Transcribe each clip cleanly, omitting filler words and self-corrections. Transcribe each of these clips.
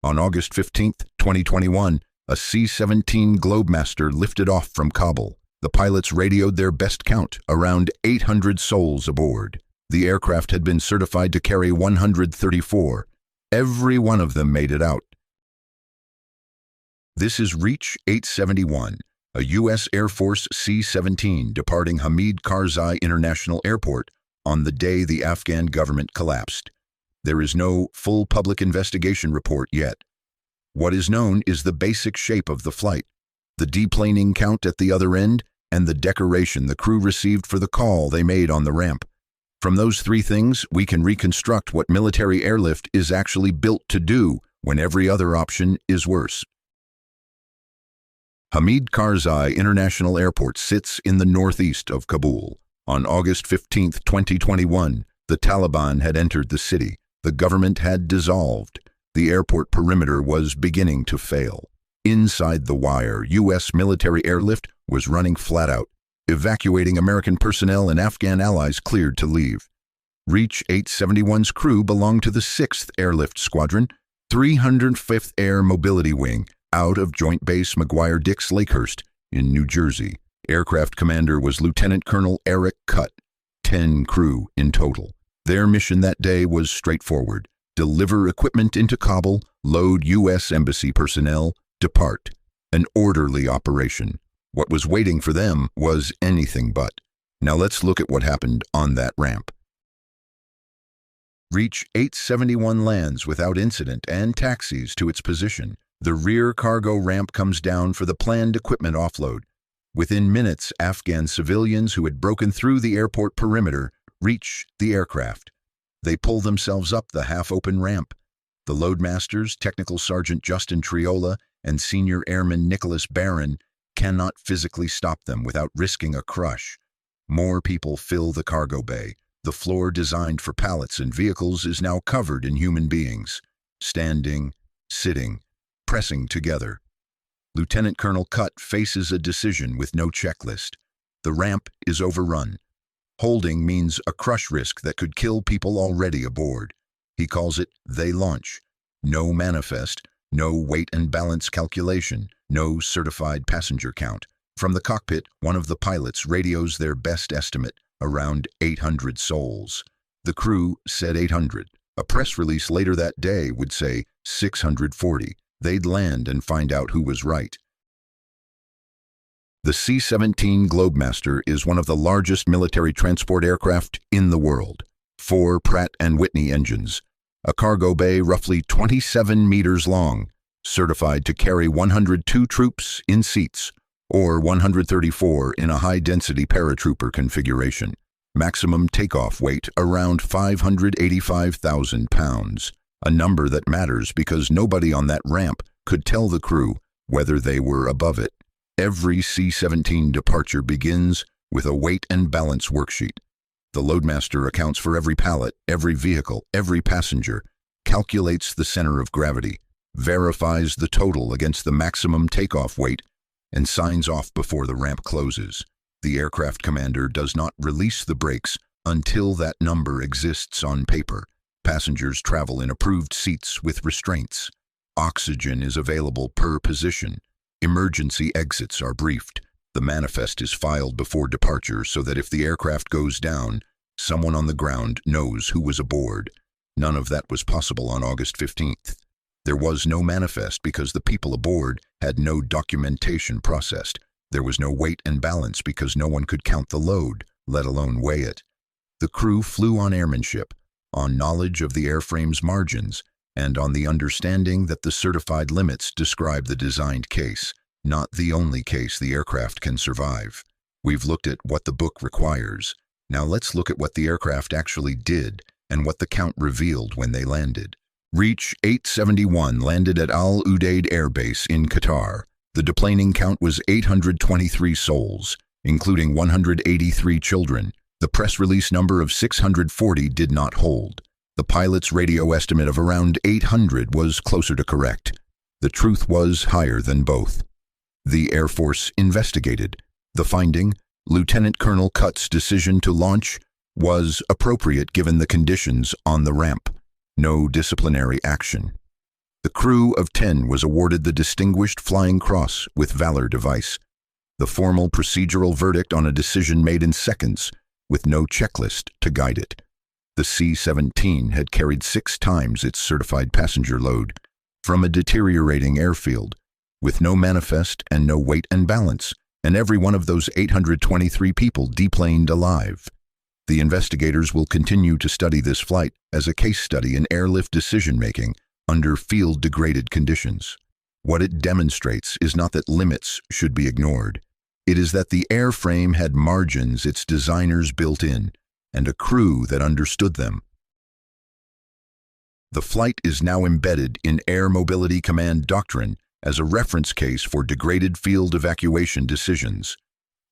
On August 15, 2021, a C-17 Globemaster lifted off from Kabul. The pilots radioed their best count, around 800 souls aboard. The aircraft had been certified to carry 134. Every one of them made it out. This is Reach 871, a U.S. Air Force C-17 departing Hamid Karzai International Airport on the day the Afghan government collapsed. There is no full public investigation report yet. What is known is the basic shape of the flight, the deplaning count at the other end, and the decoration the crew received for the call they made on the ramp. From those three things, we can reconstruct what military airlift is actually built to do when every other option is worse. Hamid Karzai International Airport sits in the northeast of Kabul. On August 15, 2021, the Taliban had entered the city. The government had dissolved. The airport perimeter was beginning to fail. Inside the wire, U.S. military airlift was running flat out, evacuating American personnel and Afghan allies cleared to leave. Reach 871's crew belonged to the 6th Airlift Squadron, 305th Air Mobility Wing, out of Joint Base McGuire-Dix Lakehurst in New Jersey. Aircraft commander was Lieutenant Colonel Eric Cutt. 10 crew in total. Their mission that day was straightforward: deliver equipment into Kabul, load U.S. Embassy personnel, depart. An orderly operation. What was waiting for them was anything but. Now let's look at what happened on that ramp. Reach 871 lands without incident and taxis to its position. The rear cargo ramp comes down for the planned equipment offload. Within minutes, Afghan civilians who had broken through the airport perimeter reach the aircraft. They pull themselves up the half-open ramp. The loadmasters, Technical Sergeant Justin Triola and Senior Airman Nicholas Barron, cannot physically stop them without risking a crush. More people fill the cargo bay. The floor designed for pallets and vehicles is now covered in human beings, standing, sitting, pressing together. Lieutenant Colonel Cutt faces a decision with no checklist. The ramp is overrun. Holding means a crush risk that could kill people already aboard. He calls it they launch. No manifest, no weight and balance calculation, no certified passenger count. From the cockpit, one of the pilots radios their best estimate, around 800 souls. The crew said 800. A press release later that day would say 640. They'd land and find out who was right. The C-17 Globemaster is one of the largest military transport aircraft in the world. 4 Pratt & Whitney engines. A cargo bay roughly 27 meters long, certified to carry 102 troops in seats, or 134 in a high-density paratrooper configuration. Maximum takeoff weight around 585,000 pounds, a number that matters because nobody on that ramp could tell the crew whether they were above it. Every C-17 departure begins with a weight and balance worksheet. The loadmaster accounts for every pallet, every vehicle, every passenger, calculates the center of gravity, verifies the total against the maximum takeoff weight, and signs off before the ramp closes. The aircraft commander does not release the brakes until that number exists on paper. Passengers travel in approved seats with restraints. Oxygen is available per position. Emergency exits are briefed. The manifest is filed before departure so that if the aircraft goes down, someone on the ground knows who was aboard. None of that was possible on August 15th. There was no manifest because the people aboard had no documentation processed. There was no weight and balance because no one could count the load, let alone weigh it. The crew flew on airmanship, on knowledge of the airframe's margins, and on the understanding that the certified limits describe the designed case, not the only case the aircraft can survive. We've looked at what the book requires. Now let's look at what the aircraft actually did and what the count revealed when they landed. Reach 871 landed at Al Udeid Air Base in Qatar. The deplaning count was 823 souls, including 183 children. The press release number of 640 did not hold. The pilot's radio estimate of around 800 was closer to correct. The truth was higher than both. The Air Force investigated. The finding, Lieutenant Colonel Cutt's decision to launch, was appropriate given the conditions on the ramp. No disciplinary action. The crew of 10 was awarded the Distinguished Flying Cross with Valor device, the formal procedural verdict on a decision made in seconds, with no checklist to guide it. The C-17 had carried 6 times its certified passenger load from a deteriorating airfield, with no manifest and no weight and balance, and every one of those 823 people deplaned alive. The investigators will continue to study this flight as a case study in airlift decision-making under field-degraded conditions. What it demonstrates is not that limits should be ignored. It is that the airframe had margins its designers built in, and a crew that understood them. The flight is now embedded in Air Mobility Command doctrine as a reference case for degraded field evacuation decisions.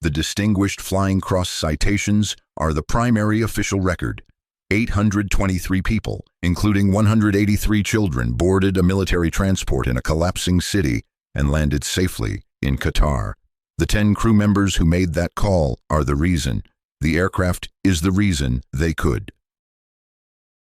The Distinguished Flying Cross citations are the primary official record. 823 people, including 183 children, boarded a military transport in a collapsing city and landed safely in Qatar. The 10 crew members who made that call are the reason. The aircraft is the reason they could.